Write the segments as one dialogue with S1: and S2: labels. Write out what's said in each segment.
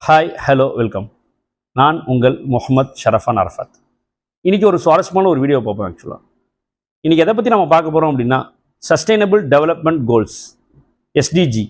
S1: Hi hello welcome. நான் உங்கள் Mohammed ஷரஃபான் Arafat. இன்றைக்கி ஒரு சுவாரஸ்யமான ஒரு வீடியோ பார்ப்போம். ஆக்சுவலாக இன்றைக்கி எதை பற்றி நம்ம பார்க்க போகிறோம் அப்படின்னா சஸ்டைனபிள் டெவலப்மெண்ட் கோல்ஸ், எஸ்டிஜி.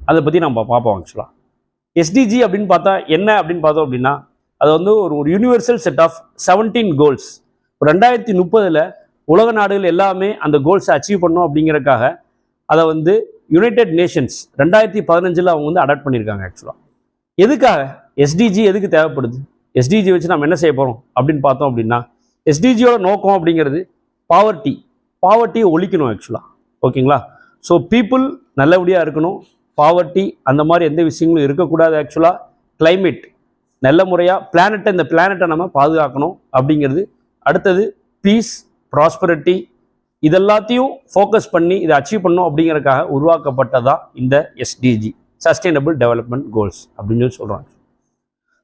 S1: அதை பற்றி நம்ம பார்ப்போம். ஆக்சுவலாக எஸ்டிஜி அப்படின்னு பார்த்தா என்ன அப்படின்னு பார்த்தோம் அப்படின்னா அது வந்து ஒரு யூனிவர்சல் செட் ஆஃப் 17 கோல்ஸ். 2030 உலக நாடுகள் எல்லாமே அந்த கோல்ஸை அச்சீவ் பண்ணணும் அப்படிங்கிறதுக்காக அதை வந்து யுனைடெட் நேஷன்ஸ் 2015 அவங்க வந்து அடாப்ட் பண்ணியிருக்காங்க. ஆக்சுவலாக எதுக்காக எஸ்டிஜி எதுக்கு தேவைப்படுது, எஸ்டிஜி வச்சு நம்ம என்ன செய்ய போகிறோம் அப்படின்னு பார்த்தோம் அப்படின்னா எஸ்டிஜியோட நோக்கம் அப்படிங்கிறது பாவர்ட்டியை ஒழிக்கணும். ஆக்சுவலாக ஓகேங்களா. ஸோ பீப்புள் நல்லபடியாக இருக்கணும், பாவர்ட்டி அந்த மாதிரி எந்த விஷயங்களும் இருக்கக்கூடாது. ஆக்சுவலாக கிளைமேட் நல்ல முறையாக இந்த பிளானட்டை நம்ம பாதுகாக்கணும் அப்படிங்கிறது. அடுத்தது பீஸ், ப்ராஸ்பரிட்டி, இதெல்லாத்தையும் ஃபோக்கஸ் பண்ணி இதை அச்சீவ் பண்ணணும் அப்படிங்கிறதுக்காக உருவாக்கப்பட்டதான் இந்த எஸ்டிஜி, சஸ்டைனபிள் டெவலப்மெண்ட் கோல்ஸ் அப்படின்னு சொல்கிறாங்க.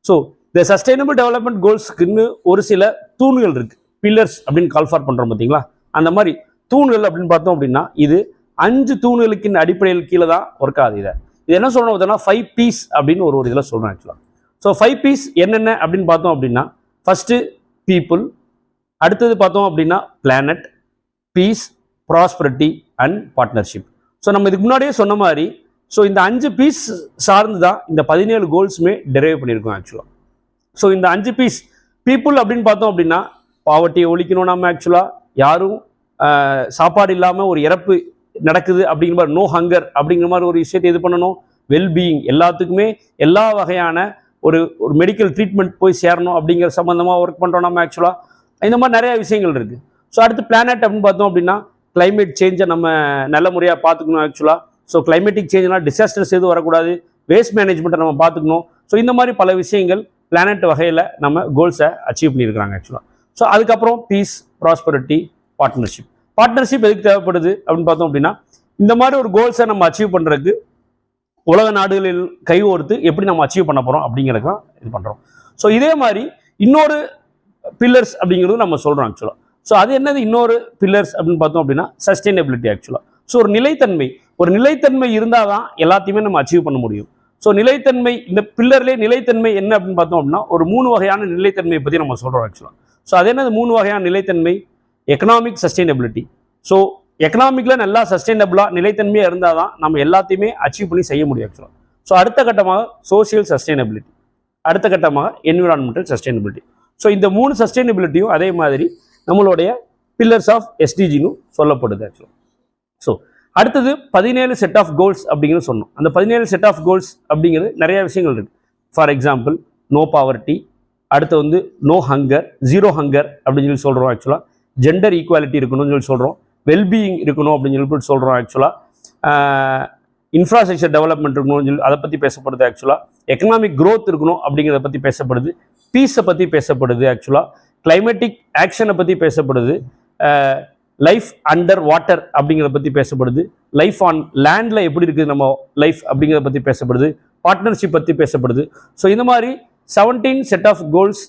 S1: ஸோ இந்த சஸ்டைனபிள் டெவலப்மெண்ட் கோல்ஸுக்குன்னு ஒரு சில தூண்கள் இருக்குது, பில்லர்ஸ் அப்படின்னு கால்ஃபார் பண்ணுறோம் பார்த்தீங்களா. அந்த மாதிரி தூண்கள் அப்படின்னு பார்த்தோம் அப்படின்னா இது 5 தூண்களுக்கு அடிப்படையில் கீழே தான் ஒர்க் ஆகுது. இது என்ன சொல்லணும் பார்த்தோம்னா 5 P's அப்படின்னு ஒரு இதில் சொல்கிறேன். ஆக்சுவலாக ஸோ 5 P's என்னென்ன அப்படின்னு பார்த்தோம் அப்படின்னா ஃபஸ்ட்டு பீப்புள், அடுத்தது பார்த்தோம் அப்படின்னா planet, peace, prosperity and partnership. So நம்ம இதுக்கு முன்னாடியே சொன்ன மாதிரி ஸோ இந்த 5 பீஸ் சார்ந்து தான் இந்த 17 கோல்ஸுமே டெரைவ் பண்ணியிருக்கோம். ஆக்சுவலாக ஸோ இந்த 5 பீஸ் பீப்புள் அப்படின்னு பார்த்தோம் அப்படின்னா பாவர்ட்டியை ஒழிக்கணும். நம்ம ஆக்சுவலாக யாரும் சாப்பாடு இல்லாமல் ஒரு இறப்பு நடக்குது அப்படிங்கிற மாதிரி, நோ ஹங்கர் அப்படிங்கிற மாதிரி ஒரு விஷயத்தை இது பண்ணணும். வெல்பீயிங், எல்லாத்துக்குமே எல்லா வகையான ஒரு மெடிக்கல் ட்ரீட்மெண்ட் போய் சேரணும் அப்படிங்கிற சம்மந்தமாக ஒர்க் பண்ணுறோம் நம்ம. ஆக்சுவலாக இந்த மாதிரி நிறையா விஷயங்கள் இருக்குது. ஸோ அடுத்து பிளானட் அப்படின்னு பார்த்தோம் அப்படின்னா கிளைமேட் சேஞ்சை நம்ம நல்ல முறையாக பார்த்துக்கணும். ஆக்சுவலாக ஸோ கிளைமேட்டிக் சேஞ்ச்னால் டிசாஸ்டர்ஸ் எதுவும் வரக்கூடாது, வேஸ்ட் மேனேஜ்மெண்ட்டை நம்ம பார்த்துக்கணும். ஸோ இந்த மாதிரி பல விஷயங்கள் பிளானட் வகையில் நம்ம கோல்ஸை அச்சீவ் பண்ணியிருக்கிறாங்க. ஆக்சுவலாக ஸோ அதுக்கப்புறம் பீஸ், ப்ராஸ்பரிட்டி, பார்ட்னர்ஷிப் எதுக்கு தேவைப்படுது அப்படின்னு பார்த்தோம் அப்படின்னா இந்த மாதிரி ஒரு கோல்ஸை நம்ம அச்சீவ் பண்ணுறதுக்கு உலக நாடுகளில் கைகோர்த்து எப்படி நம்ம அச்சீவ் பண்ண போகிறோம் அப்படிங்கிறதுக்கு இது பண்ணுறோம். ஸோ இதே மாதிரி இன்னொரு பில்லர்ஸ் அப்படிங்கிறது நம்ம சொல்கிறோம். ஆக்சுவலாக ஸோ அது என்னது இன்னொரு பில்லர்ஸ் அப்படின்னு பார்த்தோம் அப்படின்னா சஸ்டைனபிலிட்டி. ஆக்சுவலாக ஸோ ஒரு நிலைத்தன்மை இருந்தால் தான் எல்லாத்தையுமே நம்ம அச்சீவ் பண்ண முடியும். ஸோ நிலைத்தன்மை, இந்த பில்லர்லேயே நிலைத்தன்மை என்ன அப்படின்னு பார்த்தோம் அப்படின்னா ஒரு 3 வகையான நிலைத்தன்மையை பற்றி நம்ம சொல்கிறோம். ஆக்சுவலாக ஸோ அது என்னது 3 வகையான நிலைத்தன்மை? Economic sustainability. ஸோ எக்கனாமிக்கில் நல்லா சஸ்டைனபிளாக நிலைத்தன்மையாக இருந்தால் தான் நம்ம எல்லாத்தையுமே அச்சீவ் பண்ணி செய்ய முடியும். ஆக்சுவலாக ஸோ அடுத்த கட்டமாக சோசியல் சஸ்டைனபிலிட்டி, அடுத்த கட்டமாக என்விரான்மெண்டல் சஸ்டைனபிலிட்டி. ஸோ இந்த 3 சஸ்டைனபிலிட்டியும் அதே மாதிரி நம்மளுடைய பில்லர்ஸ் ஆஃப் எஸ்டிஜின்னு சொல்லப்படுது. ஆக்சுவலாக ஸோ அடுத்தது 17 செட் ஆஃப் கோல்ஸ் அப்படிங்கிறது சொன்னோம். அந்த 17 செட் ஆஃப் கோல்ஸ் அப்படிங்கிறது நிறைய விஷயங்கள் இருக்குது. ஃபார் எக்ஸாம்பிள் நோ பாவர்ட்டி, அடுத்து வந்து நோ ஹங்கர், 0 ஹங்கர் அப்படின்னு சொல்லி சொல்கிறோம். ஆக்சுவலாக ஜெண்டர் ஈக்குவாலிட்டி இருக்கணும்னு சொல்லி சொல்கிறோம், வெல்பீயிங் இருக்கணும் அப்படின்னு சொல்லி சொல்கிறோம். ஆக்சுவலாக இன்ஃப்ராஸ்ட்ரக்சர் டெவலப்மெண்ட் இருக்கணும்னு சொல்லி அதை பற்றி பேசப்படுது. ஆக்சுவலாக எக்கனாமிக் க்ரோத் இருக்கணும் அப்படிங்கிறத பற்றி பேசப்படுது, பீஸை பற்றி பேசப்படுது, ஆக்சுவலாக கிளைமேட்டிக் ஆக்ஷனை பற்றி பேசப்படுது, லைஃப் அண்டர் வாட்டர் அப்படிங்கிறத பற்றி பேசப்படுது, லைஃப் ஆன் லேண்டில் எப்படி இருக்குது நம்ம லைஃப் அப்படிங்கிறத பற்றி பேசப்படுது, பார்ட்னர்ஷிப் பற்றி பேசப்படுது. ஸோ இந்த மாதிரி 17 செட் ஆஃப் கோல்ஸ்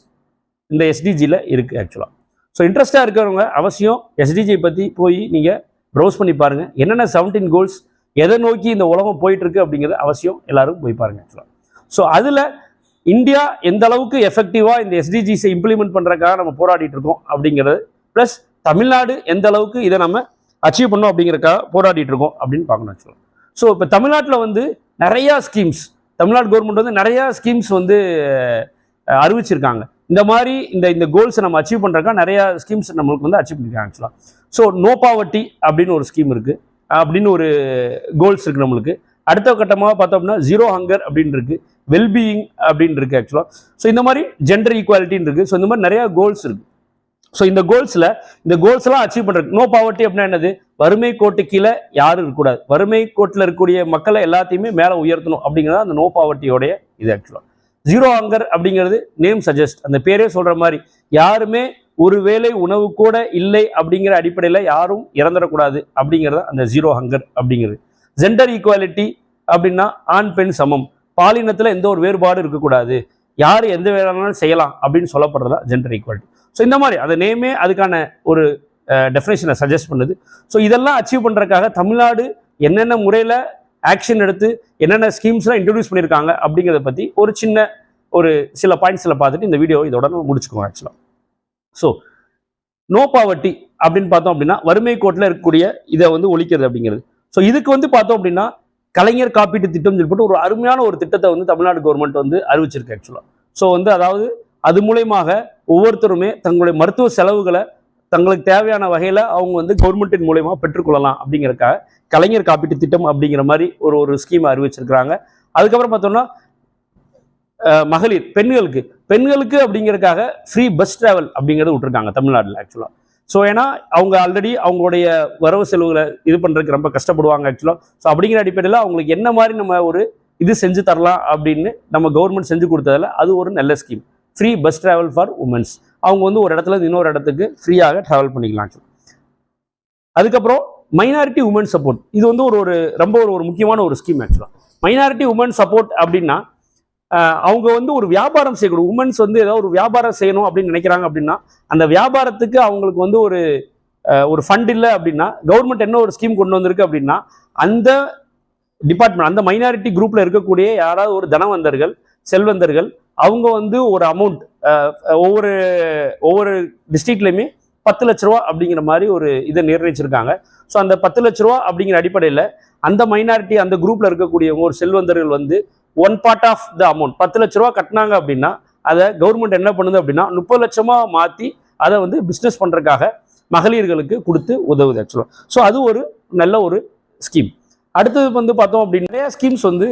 S1: இந்த எஸ்டிஜியில் இருக்குது. ஆக்சுவலாக ஸோ இன்ட்ரெஸ்ட்டாக இருக்கிறவங்க அவசியம் எஸ்டிஜி பற்றி போய் நீங்கள் ப்ரௌஸ் பண்ணி பாருங்கள். என்னென்ன 17 கோல்ஸ், எதை நோக்கி இந்த உலகம் போயிட்டுருக்கு அப்படிங்கிறத அவசியம் எல்லோரும் போய் பாருங்கள். ஆக்சுவலாக ஸோ அதில் இந்தியா எந்த அளவுக்கு எஃபெக்டிவாக இந்த எஸ்டிஜிஸை இம்ப்ளிமெண்ட் பண்ணுறதுக்காக நம்ம போராடிட்டு இருக்கோம் அப்படிங்கிறது, ப்ளஸ் தமிழ்நாடு எந்த அளவுக்கு இதை நம்ம அச்சீவ் பண்ணோம் அப்படிங்கிறதுக்காக போராடிட்டு இருக்கோம் அப்படின்னு பார்க்கணும். ஆக்சுவலாக ஸோ இப்போ தமிழ்நாட்டில் வந்து நிறையா ஸ்கீம்ஸ், தமிழ்நாடு கவர்மெண்ட் வந்து நிறையா ஸ்கீம்ஸ் வந்து அறிவிச்சிருக்காங்க. இந்த மாதிரி இந்த கோல்ஸை நம்ம அச்சீவ் பண்ணுறதுக்காக நிறையா ஸ்கீம்ஸ் நம்மளுக்கு வந்து அச்சீவ் பண்ணியிருக்காங்க. ஆக்சுவலாக ஸோ நோ பாவர்ட்டி அப்படின்னு ஒரு ஸ்கீம் இருக்குது, அப்படின்னு ஒரு கோல்ஸ் இருக்குது நம்மளுக்கு. அடுத்த கட்டமாக பார்த்தோம் அப்படின்னா 0 ஹங்கர் அப்படின்னு இருக்குது, வெல்பீயிங் அப்படின்னு இருக்குது. ஆக்சுவலாக ஸோ இந்த மாதிரி ஜெண்டர் ஈக்குவாலிட்டின்னு இருக்குது. ஸோ இந்த மாதிரி நிறையா கோல்ஸ் இருக்குது. ஸோ இந்த கோல்ஸ்லாம் அச்சீவ் பண்ணுறது, நோ பாவர்ட்டி அப்படின்னா என்னது? வறுமை கோட்டு கீழே யாரும் இருக்கக்கூடாது, வறுமை கோட்டில் இருக்கக்கூடிய மக்களை எல்லாத்தையுமே மேலே உயர்த்தணும் அப்படிங்கிறது அந்த நோ பாவர்ட்டியோடைய இது. ஆக்சுவலாக 0 ஹங்கர் அப்படிங்கிறது நேம் சஜஸ்ட், அந்த பேரே சொல்கிற மாதிரி யாருமே ஒரு வேளை உணவு கூட இல்லை அப்படிங்கிற அடிப்படையில் யாரும் இறந்துடக்கூடாது அப்படிங்கிறது அந்த 0 ஹங்கர் அப்படிங்கிறது. ஜெண்டர் ஈக்குவாலிட்டி அப்படின்னா ஆண் பெண் சமம், பாலினத்தில் எந்த ஒரு வேறுபாடு இருக்கக்கூடாது, யார் எந்த வேலைனாலும் செய்யலாம் அப்படின்னு சொல்லப்படுறதா ஜெண்டர் ஈக்குவாலிட்டி. ஸோ இந்த மாதிரி அந்த நேமே அதுக்கான ஒரு டெஃபினேஷனை சஜஸ்ட் பண்ணுது. ஸோ இதெல்லாம் அச்சீவ் பண்ணுறதுக்காக தமிழ்நாடு என்னென்ன முறையில் ஆக்ஷன் எடுத்து என்னென்ன ஸ்கீம்ஸ்லாம் இன்ட்ரடியூஸ் பண்ணியிருக்காங்க அப்படிங்கிறத பற்றி ஒரு சின்ன ஒரு சில பாயிண்ட்ஸில் பார்த்துட்டு இந்த வீடியோ இதோட முடிச்சுக்குவோம் ஆக்சுவலாக. ஸோ நோ பாவர்ட்டி அப்படின்னு பார்த்தோம் அப்படின்னா வறுமை கோட்டில் இருக்கக்கூடிய இதை வந்து ஒழிக்கிறது அப்படிங்கிறது. ஸோ இதுக்கு வந்து பார்த்தோம் அப்படின்னா கலைஞர் காப்பீட்டு திட்டம் சொல்லிட்டு ஒரு அருமையான ஒரு திட்டத்தை வந்து தமிழ்நாடு கவர்மெண்ட் வந்து அறிவிச்சிருக்கு ஆக்சுவலாக. ஸோ வந்து அதாவது அது மூலயமாக ஒவ்வொருத்தருமே தங்களுடைய மருத்துவ செலவுகளை தங்களுக்கு தேவையான வகையில் அவங்க வந்து கவர்மெண்ட்டின் மூலயமா பெற்றுக்கொள்ளலாம் அப்படிங்கிறக்காக கலைஞர் காப்பீட்டு திட்டம் அப்படிங்கிற மாதிரி ஒரு ஸ்கீம் அறிவிச்சிருக்கிறாங்க. அதுக்கப்புறம் பார்த்தோம்னா மகளிர் பெண்களுக்கு அப்படிங்கிறதுக்காக ஃப்ரீ பஸ் டிராவல் அப்படிங்கிறது விட்டுருக்காங்க தமிழ்நாட்டில் ஆக்சுவலாக. ஸோ ஏன்னா அவங்க ஆல்ரெடி அவங்களுடைய வரவு செலவுகளை இது பண்ணுறதுக்கு ரொம்ப கஷ்டப்படுவாங்க ஆக்சுவலாக. ஸோ அப்படிங்கிற அடிப்படையில் அவங்களுக்கு என்ன மாதிரி நம்ம ஒரு இது செஞ்சு தரலாம் அப்படின்னு நம்ம கவர்மெண்ட் செஞ்சு கொடுத்ததில் அது ஒரு நல்ல scheme. Free bus travel for women's. அவங்க வந்து ஒரு இடத்துல இன்னொரு இடத்துக்கு ஃப்ரீயாக ட்ராவல் பண்ணிக்கலாம் ஆக்சுவலாக. அதுக்கப்புறம் மைனாரிட்டி உமன் சப்போர்ட், இது வந்து ரொம்ப ஒரு முக்கியமான ஒரு ஸ்கீம் ஆக்சுவலாக. மைனாரிட்டி உமன் சப்போர்ட் அப்படின்னா அவங்க வந்து ஒரு வியாபாரம் செய்யணும். உமன்ஸ் வந்து ஏதாவது ஒரு வியாபாரம் செய்யணும் அப்படின்னு நினைக்கிறாங்க அப்படின்னா அந்த வியாபாரத்துக்கு அவங்களுக்கு வந்து ஒரு ஃபண்ட் இல்லை அப்படின்னா கவர்மெண்ட் என்ன ஒரு ஸ்கீம் கொண்டு வந்திருக்கு அப்படின்னா அந்த டிபார்ட்மெண்ட் அந்த மைனாரிட்டி குரூப்ல இருக்கக்கூடிய யாராவது ஒரு தனவந்தர்கள் செல்வந்தர்கள் அவங்க வந்து ஒரு அமௌண்ட் ஒவ்வொரு டிஸ்ட்ரிக்ட்லையுமே 10 லட்ச ரூபா அப்படிங்கிற மாதிரி ஒரு இதை நிர்ணயிச்சிருக்காங்க. ஸோ அந்த 10 லட்ச ரூபா அப்படிங்கிற அடிப்படையில் அந்த மைனாரிட்டி அந்த குரூப்ல இருக்கக்கூடியவங்க ஒரு செல்வந்தர்கள் வந்து 1 part ஆஃப் த அமௌண்ட் 10 லட்ச ரூபா கட்டினாங்க அப்படின்னா அதை கவர்மெண்ட் என்ன பண்ணுது அப்படின்னா 30 லட்சமா மாற்றி அதை வந்து பிஸ்னஸ் பண்ணுறதுக்காக மகளிர்களுக்கு கொடுத்து உதவுது ஆக்சுவலாக. ஸோ அது ஒரு நல்ல ஒரு ஸ்கீம். அடுத்தது வந்து பார்த்தோம் அப்படின்னா நிறைய ஸ்கீம்ஸ் வந்து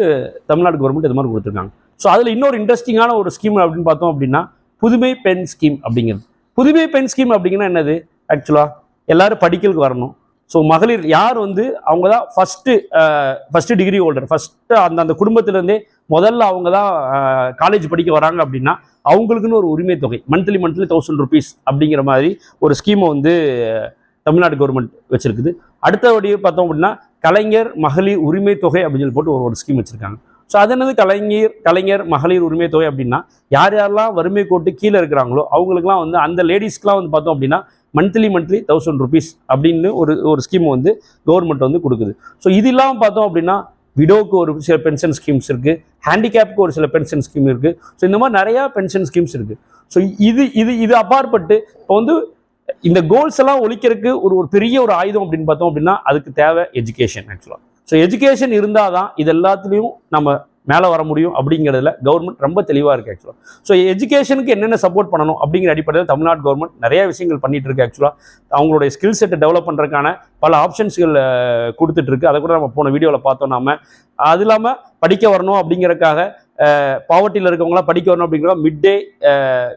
S1: தமிழ்நாடு கவர்மெண்ட் இது மாதிரி கொடுத்துருக்காங்க. ஸோ அதில் இன்னொரு இன்ட்ரெஸ்டிங்கான ஒரு ஸ்கீம் அப்படின்னு பார்த்தோம் அப்படின்னா புதுமை பெண் ஸ்கீம் அப்படிங்கிறது. புதுமை பெண் ஸ்கீம் அப்படிங்கன்னா என்னது ஆக்சுவலாக எல்லாரும் படிக்கிறதுக்கு வரணும். ஸோ மகளிர் யார் வந்து அவங்க தான் ஃபஸ்ட்டு டிகிரி ஹோல்டர், ஃபஸ்ட்டு அந்த குடும்பத்திலேருந்தே முதல்ல அவங்க தான் காலேஜ் படிக்க வராங்க அப்படின்னா அவங்களுக்குன்னு ஒரு உரிமை தொகை மந்த்லி 1000 rupees அப்படிங்கிற மாதிரி ஒரு ஸ்கீமை வந்து தமிழ்நாடு கவர்மெண்ட் வச்சிருக்குது. அடுத்தபடி பார்த்தோம் அப்படின்னா கலைஞர் மகளிர் உரிமை தொகை அப்படின்னு சொல்லி போட்டு ஒரு ஸ்கீம் வச்சுருக்காங்க. ஸோ அது என்னது கலைஞர் மகளிர் உரிமை தொகை அப்படின்னா யாரெல்லாம் வறுமை கோட்டு கீழே இருக்கிறாங்களோ அவங்களுக்குலாம் வந்து அந்த லேடிஸ்க்குலாம் வந்து பார்த்தோம் அப்படின்னா மந்த்லி 1000 rupees அப்படின்னு ஒரு ஸ்கீம் வந்து கவர்மெண்ட் வந்து கொடுக்குது. ஸோ இது இல்லாமல் பார்த்தோம் அப்படின்னா விடோவுக்கு ஒரு சில பென்ஷன் ஸ்கீம்ஸ் இருக்குது, ஹேண்டிகேப்புக்கு ஒரு சில பென்ஷன் ஸ்கீம் இருக்குது. ஸோ இந்த மாதிரி நிறையா பென்ஷன் ஸ்கீம்ஸ் இருக்குது. ஸோ இது அப்பாற்பட்டு இப்போ வந்து இந்த கோல்ஸ் எல்லாம் ஒழிக்கிறதுக்கு ஒரு பெரிய ஒரு ஆயுதம் அப்படின்னு பார்த்தோம் அப்படின்னா அதுக்கு தேவை எஜுகேஷன் ஆக்சுவலாக. ஸோ எஜுகேஷன் இருந்தால் தான் இது எல்லாத்துலேயும் நம்ம மேலே வர முடியும் அப்படிங்கிறதுல கவர்மெண்ட் ரொம்ப தெளிவாக இருக்குது ஆக்சுவலாக. ஸோ எஜுகேஷனுக்கு என்னென்ன சப்போர்ட் பண்ணணும் அப்படிங்கிற அடிப்படையில் தமிழ்நாடு கவர்மெண்ட் நிறைய விஷயங்கள் பண்ணிட்டு இருக்கு ஆக்சுவலாக. அவங்களுடைய ஸ்கில் செட்டை டெவலப் பண்ணுறதுக்கான பல ஆப்ஷன்ஸ்கள் கொடுத்துட்ருக்கு. அதை கூட நம்ம போன வீடியோவில் பார்த்தோம். நாம அது இல்லாமல் படிக்க வரணும் அப்படிங்கிறதுக்காக பாவர்ட்டியில் இருக்கவங்களாம் படிக்க வரணும் அப்படிங்கிற மிட் டே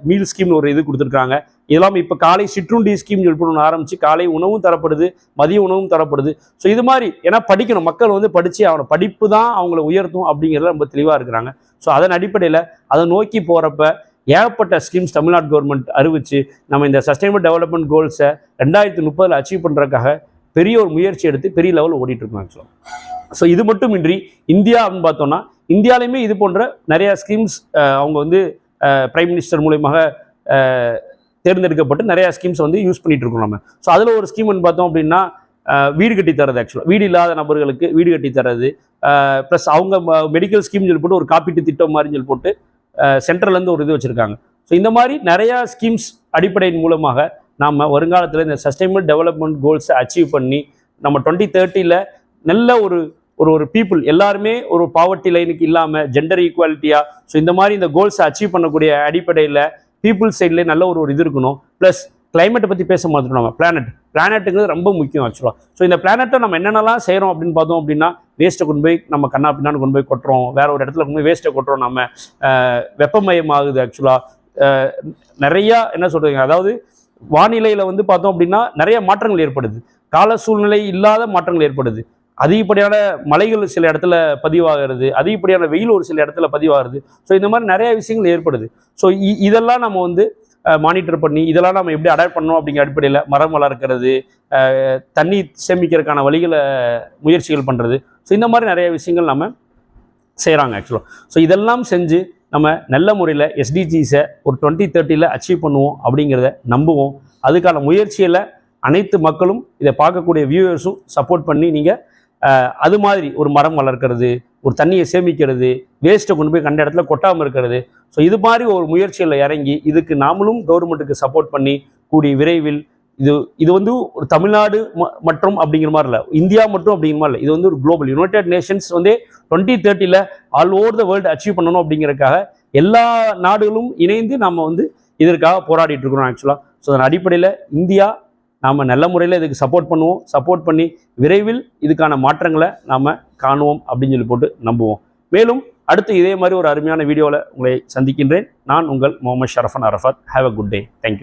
S1: மீல் ஸ்கீம்னு ஒரு இது கொடுத்துருக்காங்க. இதெல்லாம் இப்போ காலை சிற்றுண்டி ஸ்கீம் சொல்லி ஒன்று ஆரம்பிச்சு காலை உணவும் தரப்படுது, மதிய உணவும் தரப்படுது. ஸோ இது மாதிரி ஏன்னா படிக்கணும், மக்கள் வந்து படித்து அவனை படிப்பு தான் அவங்கள உயர்த்தும் அப்படிங்கிறத ரொம்ப தெளிவாக இருக்கிறாங்க. ஸோ அதன் அடிப்படையில் அதை நோக்கி போகிறப்ப ஏகப்பட்ட ஸ்கீம்ஸ் தமிழ்நாடு கவர்மெண்ட் அறிவிச்சு நம்ம இந்த சஸ்டைனபிள் டெவலப்மெண்ட் கோல்ஸை 2030 அச்சீவ் பண்ணுறதுக்காக பெரிய ஒரு முயற்சி எடுத்து பெரிய லெவலில் ஓடிட்டு இருக்கோம் ஆக்சுவலாக. ஸோ இது மட்டும் இன்றி இந்தியா அப்படின்னு பார்த்தோம்னா இந்தியாவிலையுமே இது போன்ற நிறைய ஸ்கீம்ஸ் அவங்க வந்து பிரைம் மினிஸ்டர் மூலமாக தேர்ந்தெடுக்கப்பட்டு நிறைய ஸ்கீம்ஸ் வந்து யூஸ் பண்ணிட்டு இருக்கோம் நம்ம. ஸோ அதில் ஒரு ஸ்கீம் பார்த்தோம் அப்படின்னா வீடு கட்டி தரது ஆக்சுவலாக, வீடு இல்லாத நபர்களுக்கு வீடு கட்டி தரது, ப்ளஸ் அவங்க மெடிக்கல் ஸ்கீம் சொல்லி போட்டு ஒரு காப்பீட்டு திட்டம் மாதிரி சொல்லி போட்டு சென்ட்ரல்லேருந்து ஒரு இது வச்சுருக்காங்க. ஸோ இந்த மாதிரி நிறையா ஸ்கீம்ஸ் அடிப்படையின் மூலமாக நாம் வருங்காலத்தில் இந்த சஸ்டைனபிள் டெவலப்மெண்ட் கோல்ஸை அச்சீவ் பண்ணி நம்ம 2030 நல்ல ஒரு பீப்புள் எல்லாருமே ஒரு பாவர்ட்டி லைனுக்கு இல்லாமல் ஜெண்டர் ஈக்குவாலிட்டியாக ஸோ இந்த மாதிரி இந்த கோல்ஸை அச்சீவ் பண்ணக்கூடிய அடிப்படையில் பீப்புள் சைட்லேயே நல்ல ஒரு இது இருக்கணும். ப்ளஸ் கிளைமேட்டை பற்றி பேச மாட்டோம். நம்ம பிளானட்டுங்கிறது ரொம்ப முக்கியம் ஆக்சுவலாக. ஸோ இந்த பிளானட்டை நம்ம என்னென்னலாம் செய்கிறோம் அப்படின்னு பார்த்தோம் அப்படின்னா வேஸ்ட்டை கொண்டு போய் நம்ம கண்ணா பின்னான்னு கொண்டு போய் கொட்டுறோம், வேற ஒரு இடத்துல கொண்டு போய் வேஸ்ட்டை கொட்டுறோம், நம்ம வெப்பமயமாகுது ஆக்சுவலாக. நிறையா என்ன சொல்கிறீங்க, அதாவது வானிலையில் வந்து பார்த்தோம் அப்படின்னா நிறைய மாற்றங்கள் ஏற்படுது, கால சூழ்நிலை இல்லாத மாற்றங்கள் ஏற்படுது, அதிகப்படியான மலைகள் சில இடத்துல பதிவாகிறது, அதிகப்படியான வெயில் ஒரு சில இடத்துல பதிவாகிறது. ஸோ இந்த மாதிரி நிறைய விஷயங்கள் ஏற்படுது. ஸோ இதெல்லாம் நம்ம வந்து மானிட்டர் பண்ணி இதெல்லாம் நம்ம எப்படி அடாப்ட் பண்ணோம் அப்படிங்கிற அடிப்படையில் மரம் வளர்க்கிறது, தண்ணி சேமிக்கிறதுக்கான வழிகளை முயற்சிகள் பண்ணுறது. ஸோ இந்த மாதிரி நிறைய விஷயங்கள் நம்ம செய்கிறாங்க ஆக்சுவலாக. ஸோ இதெல்லாம் செஞ்சு நம்ம நல்ல முறையில் எஸ்டிஜிஸை ஒரு 2030 அச்சீவ் பண்ணுவோம் அப்படிங்கிறத நம்புவோம். அதுக்கான முயற்சியில் அனைத்து மக்களும் இதை பார்க்கக்கூடிய வியூவர்ஸும் சப்போர்ட் பண்ணி நீங்கள் அது மாதிரி ஒரு மரம் வளர்க்கிறது, ஒரு தண்ணியை சேமிக்கிறது, வேஸ்ட்டை கொண்டு போய் கண்ட இடத்துல கொட்டாமல் இருக்கிறது. ஸோ இது மாதிரி ஒரு முயற்சியில் இறங்கி இதுக்கு நாமளும் கவர்மெண்ட்டுக்கு சப்போர்ட் பண்ணி கூடிய விரைவில் இது வந்து ஒரு தமிழ்நாடு மற்றும் அப்படிங்கிற மாதிரி இல்லை, இந்தியா மட்டும் அப்படிங்கிற மாதிரி இல்லை, இது வந்து ஒரு குளோபல் யுனைடெட் நேஷன்ஸ் வந்து 2030 all over the world achieve பண்ணணும் அப்படிங்கிறதுக்காக எல்லா நாடுகளும் இணைந்து நம்ம வந்து இதற்காக போராடிட்டு இருக்கிறோம் ஆக்சுவலாக. ஸோ அதன் அடிப்படையில் இந்தியா நாம் நல்ல முறையில் இதுக்கு சப்போர்ட் பண்ணுவோம், சப்போர்ட் பண்ணி விரைவில் இதுக்கான மாற்றங்களை நாம் காணுவோம் அப்படின்னு சொல்லி போட்டு நம்புவோம். மேலும் அடுத்து இதே மாதிரி ஒரு அருமையான வீடியோவில் உங்களை சந்திக்கின்றேன். நான் உங்கள் Muhammad Sharafan Arafat. Have a good day. Thank you.